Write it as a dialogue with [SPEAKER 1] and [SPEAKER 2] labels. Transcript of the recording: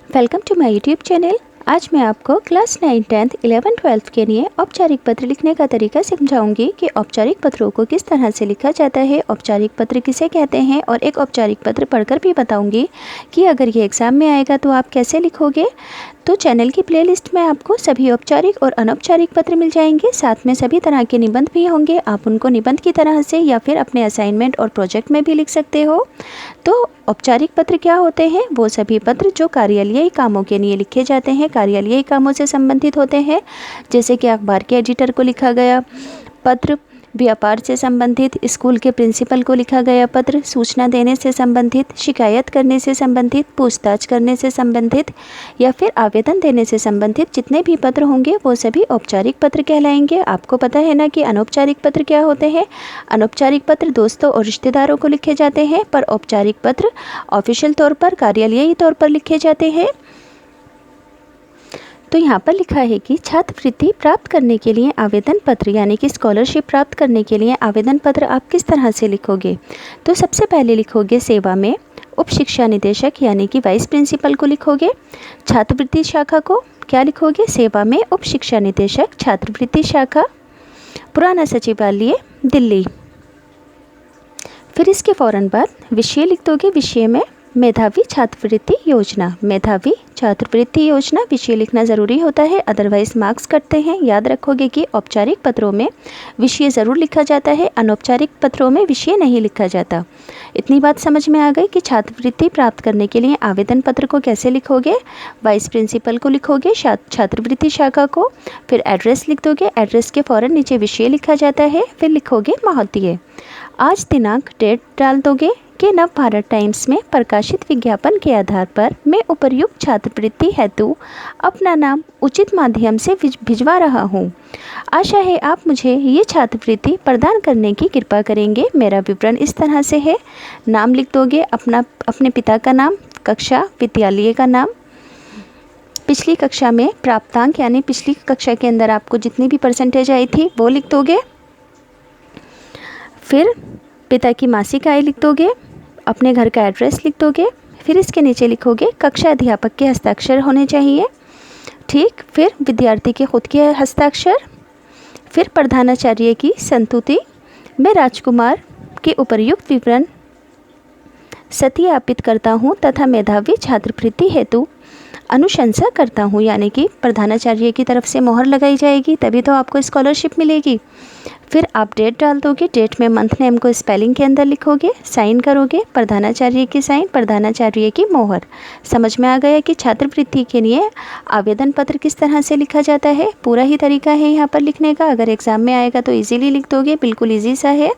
[SPEAKER 1] Welcome to my YouTube channel. आज मैं आपको क्लास 9, 10th, 11, 12 के लिए औपचारिक पत्र लिखने का तरीका समझाऊंगी कि औपचारिक पत्रों को किस तरह से लिखा जाता है, औपचारिक पत्र किसे कहते हैं, और एक औपचारिक पत्र पढ़कर भी बताऊंगी कि अगर ये एग्ज़ाम में आएगा तो आप कैसे लिखोगे। तो चैनल की प्लेलिस्ट में आपको सभी औपचारिक और अनौपचारिक पत्र मिल जाएंगे, साथ में सभी तरह के निबंध भी होंगे। आप उनको निबंध की तरह से या फिर अपने असाइनमेंट और प्रोजेक्ट में भी लिख सकते हो। तो औपचारिक पत्र क्या होते हैं? वो सभी पत्र जो कार्यालयीय कामों के लिए लिखे जाते हैं, कार्यालयीय कामों से संबंधित होते हैं, जैसे कि अखबार के एडिटर को लिखा गया पत्र, व्यापार से संबंधित, स्कूल के प्रिंसिपल को लिखा गया पत्र, सूचना देने से संबंधित, शिकायत करने से संबंधित, पूछताछ करने से संबंधित या फिर आवेदन देने से संबंधित जितने भी पत्र होंगे वो सभी औपचारिक पत्र कहलाएंगे। आपको पता है ना कि अनौपचारिक पत्र क्या होते हैं। अनौपचारिक पत्र दोस्तों और रिश्तेदारों को लिखे जाते हैं, पर औपचारिक पत्र ऑफिशियल तौर पर, कार्यालयीय तौर पर लिखे जाते हैं। तो यहाँ पर लिखा है कि छात्रवृत्ति प्राप्त करने के लिए आवेदन पत्र यानी कि स्कॉलरशिप प्राप्त करने के लिए आवेदन पत्र आप किस तरह से लिखोगे। तो सबसे पहले लिखोगे सेवा में उप शिक्षा निदेशक यानी कि वाइस प्रिंसिपल को लिखोगे। छात्रवृत्ति शाखा को क्या लिखोगे? सेवा में उप शिक्षा निदेशक, छात्रवृत्ति शाखा, पुराना सचिवालय, दिल्ली। फिर इसके फ़ौरन बाद विषय लिख दोगे। विषय में मेधावी छात्रवृत्ति योजना, मेधावी छात्रवृत्ति योजना विषय लिखना ज़रूरी होता है, अदरवाइज मार्क्स कटते हैं। याद रखोगे कि औपचारिक पत्रों में विषय ज़रूर लिखा जाता है, अनौपचारिक पत्रों में विषय नहीं लिखा जाता। इतनी बात समझ में आ गई कि छात्रवृत्ति प्राप्त करने के लिए आवेदन पत्र को कैसे लिखोगे। वाइस प्रिंसिपल को लिखोगे, छात्रवृत्ति शाखा को, फिर एड्रेस लिख दोगे। एड्रेस के फ़ौरन नीचे विषय लिखा जाता है, फिर लिखोगे महोदय। आज दिनांक डेट डाल दोगे कि नव भारत टाइम्स में प्रकाशित विज्ञापन के आधार पर मैं उपर्युक्त छात्रवृत्ति हेतु अपना नाम उचित माध्यम से भिजवा रहा हूँ। आशा है आप मुझे ये छात्रवृत्ति प्रदान करने की कृपा करेंगे। मेरा विवरण इस तरह से है। नाम लिख दोगे, अपने पिता का नाम, कक्षा, विद्यालय का नाम, पिछली कक्षा में प्राप्तांक यानी पिछली कक्षा के अंदर आपको जितनी भी परसेंटेज आई थी वो लिख दोगे। फिर पिता की मासिक आय लिख दोगे, अपने घर का एड्रेस लिख दोगे। फिर इसके नीचे लिखोगे कक्षा अध्यापक के हस्ताक्षर होने चाहिए, ठीक। फिर विद्यार्थी के खुद के हस्ताक्षर। फिर प्रधानाचार्य की संस्तुति। मैं राजकुमार के उपर्युक्त विवरण सत्यापित करता हूँ तथा मेधावी छात्रवृत्ति हेतु अनुशंसा करता हूँ, यानी कि प्रधानाचार्य की तरफ से मोहर लगाई जाएगी तभी तो आपको स्कॉलरशिप मिलेगी। फिर आप डेट डाल दोगे। डेट में मंथ नेम को स्पेलिंग के अंदर लिखोगे, साइन करोगे, प्रधानाचार्य की साइन, प्रधानाचार्य की मोहर। समझ में आ गया कि छात्रवृत्ति के लिए आवेदन पत्र किस तरह से लिखा जाता है। पूरा ही तरीका है यहाँ पर लिखने का। अगर एग्ज़ाम में आएगा तो इजीली लिख दोगे, बिल्कुल ईजी सा है।